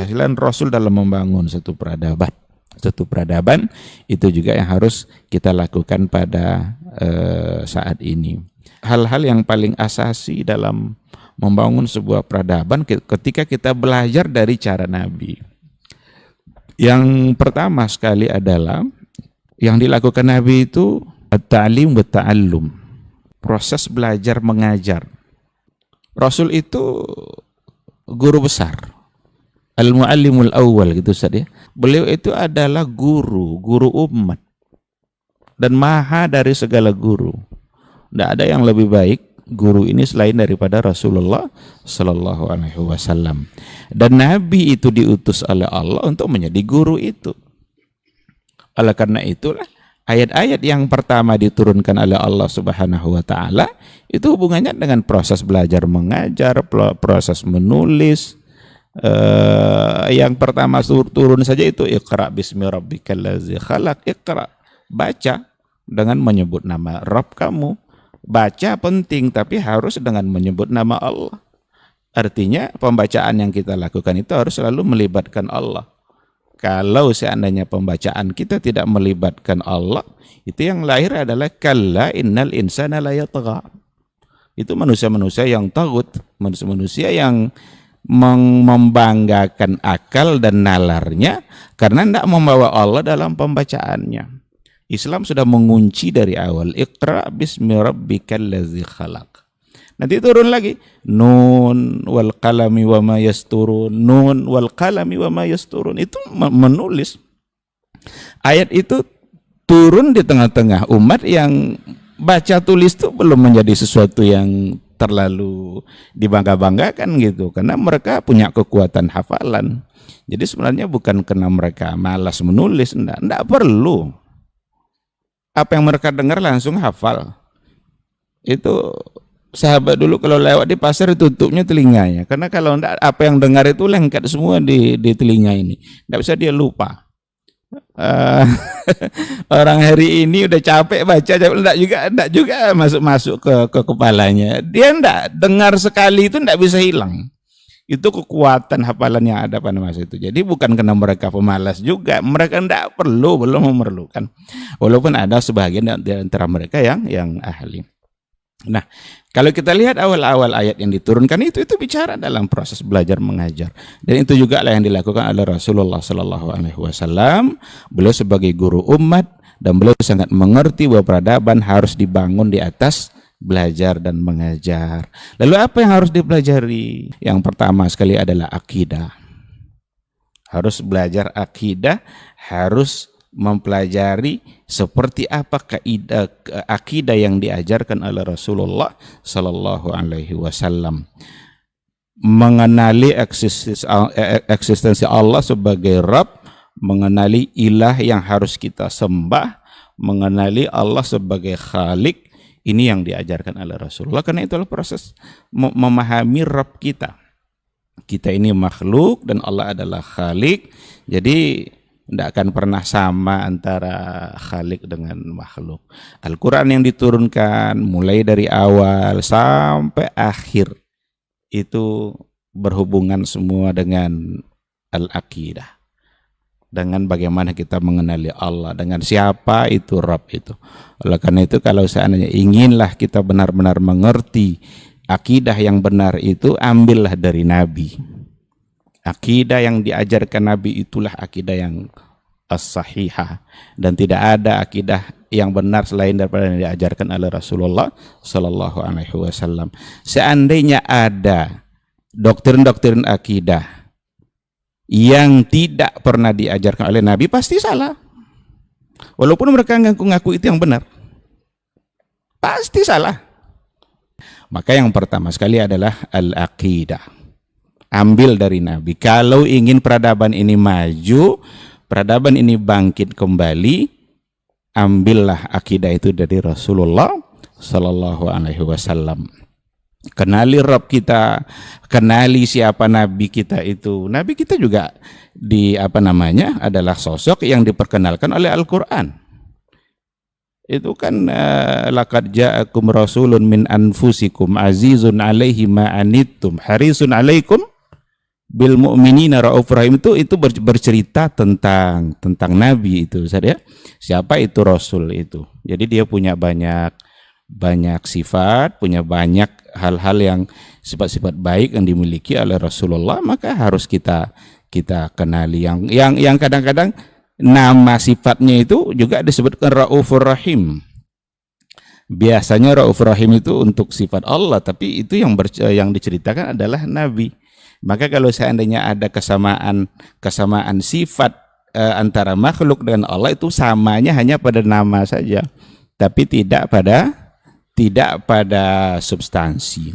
keberhasilan Rasul dalam membangun satu peradaban. Satu peradaban itu juga yang harus kita lakukan pada saat ini. Hal-hal yang paling asasi dalam membangun sebuah peradaban ketika kita belajar dari cara Nabi. Yang pertama sekali adalah yang dilakukan Nabi itu at-ta'lim wa ta'allum. Proses belajar mengajar. Rasul itu guru besar. Al-muallimul awwal gitu Ustaz ya. Beliau itu adalah guru umat. Dan maha dari segala guru. Tidak ada yang lebih baik guru ini selain daripada Rasulullah sallallahu alaihi wasallam. Dan Nabi itu diutus oleh Allah untuk menjadi guru itu. Oleh karena itulah ayat-ayat yang pertama diturunkan oleh Allah Subhanahu wa taala itu hubungannya dengan proses belajar mengajar, proses menulis. Yang pertama turun saja itu Iqra bismi rabbikal ladzi khalaq. Iqra, baca dengan menyebut nama Rabb kamu. Baca penting, tapi harus dengan menyebut nama Allah. Artinya pembacaan yang kita lakukan itu harus selalu melibatkan Allah. Kalau seandainya pembacaan kita tidak melibatkan Allah, itu yang lahir adalah kalla innal insana la yatgha. Itu manusia-manusia yang tagut, manusia-manusia yang membanggakan akal dan nalarnya karena tidak membawa Allah dalam pembacaannya. Islam sudah mengunci dari awal, Iqra bismi rabbikal ladzi khalaq. Nanti turun lagi, nun wal qalami wa ma yasturun, nun wal qalami wa ma yasturun. Itu menulis. Ayat itu turun di tengah-tengah umat yang baca tulis itu belum menjadi sesuatu yang terlalu dibangga-banggakan gitu, karena mereka punya kekuatan hafalan. Jadi sebenarnya bukan karena mereka malas menulis, enggak perlu. Apa yang mereka dengar langsung hafal. Itu sahabat dulu kalau lewat di pasar tutupnya telinganya, karena kalau enggak apa yang dengar itu lengket semua di telinga ini, enggak bisa dia lupa. Orang hari ini udah capek baca, enggak juga masuk ke kepalanya. Dia enggak dengar sekali itu enggak bisa hilang. Itu kekuatan hafalan yang ada pada masa itu. Jadi bukan karena mereka pemalas juga, mereka enggak belum memerlukan. Walaupun ada sebagian di antara mereka yang ahli. Nah, kalau kita lihat awal-awal ayat yang diturunkan itu bicara dalam proses belajar mengajar, dan itu juga lah yang dilakukan oleh Rasulullah Sallallahu Alaihi Wasallam. Beliau sebagai guru umat dan beliau sangat mengerti bahwa peradaban harus dibangun di atas belajar dan mengajar. Lalu apa yang harus dipelajari? Yang pertama sekali adalah akidah. Harus belajar akidah, harus mempelajari seperti apa akidah yang diajarkan oleh Rasulullah Sallallahu Alaihi Wasallam, mengenali eksistensi Allah sebagai Rabb, mengenali ilah yang harus kita sembah, mengenali Allah sebagai Khalik. Ini yang diajarkan oleh Rasulullah. Karena itulah proses memahami Rabb kita. Kita ini makhluk dan Allah adalah Khalik. Jadi tidak akan pernah sama antara Khalik dengan makhluk. Al-Quran yang diturunkan mulai dari awal sampai akhir itu berhubungan semua dengan al-aqidah, dengan bagaimana kita mengenali Allah, dengan siapa itu Rabb itu. Oleh karena itu kalau seandainya inginlah kita benar-benar mengerti akidah yang benar itu, ambillah dari Nabi. Akidah yang diajarkan Nabi itulah akidah yang as-sahihah, dan tidak ada akidah yang benar selain daripada yang diajarkan oleh Rasulullah Sallallahu Alaihi Wasallam. Seandainya ada doktrin-doktrin akidah yang tidak pernah diajarkan oleh Nabi, pasti salah. Walaupun mereka ngaku-ngaku itu yang benar, pasti salah. Maka yang pertama sekali adalah al-aqidah. Ambil dari Nabi. Kalau ingin peradaban ini maju, peradaban ini bangkit kembali, ambillah akidah itu dari Rasulullah Sallallahu Alaihi Wasallam. Kenali Rabb kita, kenali siapa Nabi kita itu. Nabi kita juga adalah sosok yang diperkenalkan oleh Al-Quran. Itu kan laqad ja'akum rasulun min anfusikum azizun alaihi ma anittum harisun alaikum bil mu'minina raufur rahim itu bercerita tentang Nabi itu, Ustaz ya. Siapa itu Rasul itu? Jadi dia punya banyak sifat, punya banyak hal-hal yang sifat-sifat baik yang dimiliki oleh Rasulullah, maka harus kita kenali. Yang kadang-kadang nama sifatnya itu juga disebutkan Raufur Rahim. Biasanya Raufur Rahim itu untuk sifat Allah, tapi itu yang diceritakan adalah Nabi. Maka kalau seandainya ada kesamaan sifat antara makhluk dengan Allah, itu samanya hanya pada nama saja, tapi tidak pada substansi.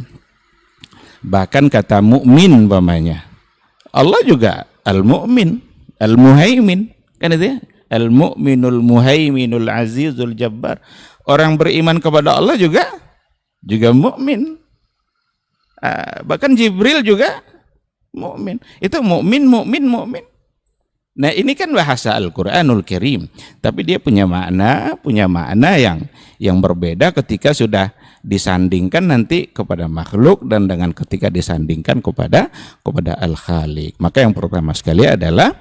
Bahkan kata mukmin umpamanya, Allah juga al-mu'min, al-muhaimin, kan itu ya? Al-mu'minul muhaiminul azizul jabbar. Orang beriman kepada Allah juga mukmin. Bahkan Jibril juga mukmin. Itu mukmin. Nah, ini kan bahasa Al-Qur'anul Karim, tapi dia punya makna yang berbeda ketika sudah disandingkan nanti kepada makhluk dan dengan ketika disandingkan kepada Al-Khaliq. Maka yang pertama sekali adalah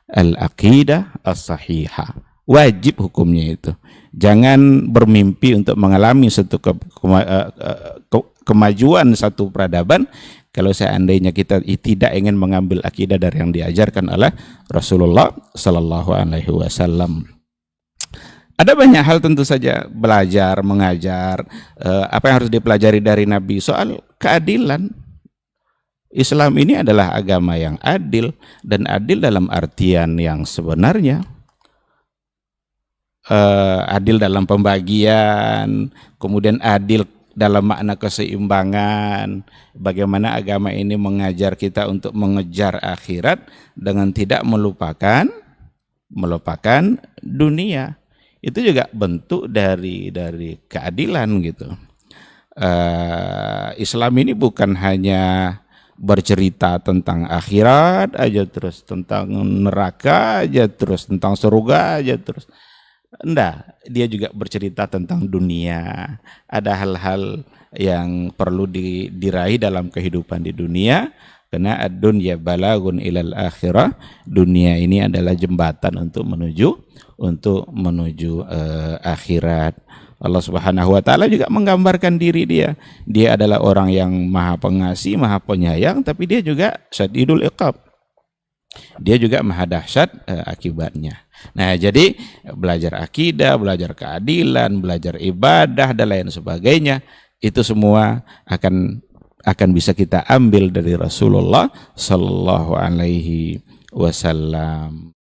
al-aqidah as-sahihah. Wajib hukumnya itu. Jangan bermimpi untuk mengalami satu kemajuan satu peradaban kalau seandainya kita tidak ingin mengambil akidah dari yang diajarkan oleh Rasulullah Sallallahu Alaihi Wasallam. Ada banyak hal tentu saja, belajar, mengajar, apa yang harus dipelajari dari Nabi soal keadilan. Islam ini adalah agama yang adil, dan adil dalam artian yang sebenarnya. Adil dalam pembagian, kemudian adil dalam makna keseimbangan. Bagaimana agama ini mengajar kita untuk mengejar akhirat dengan tidak melupakan dunia. Itu juga bentuk dari keadilan gitu. Islam ini bukan hanya bercerita tentang akhirat aja terus, tentang neraka aja terus, tentang surga aja terus. Enggak, dia juga bercerita tentang dunia. Ada hal-hal yang perlu diraih dalam kehidupan di dunia, karena ad-dunya balagun ilal akhirah. Dunia ini adalah jembatan untuk menuju akhirat. Allah Subhanahu wa taala juga menggambarkan diri dia. Dia adalah orang yang maha pengasih, maha penyayang, tapi dia juga syadidul iqab. Dia juga maha dahsyat akibatnya. Nah, jadi belajar akidah, belajar keadilan, belajar ibadah dan lain sebagainya, itu semua akan bisa kita ambil dari Rasulullah Sallallahu Alaihi Wasallam.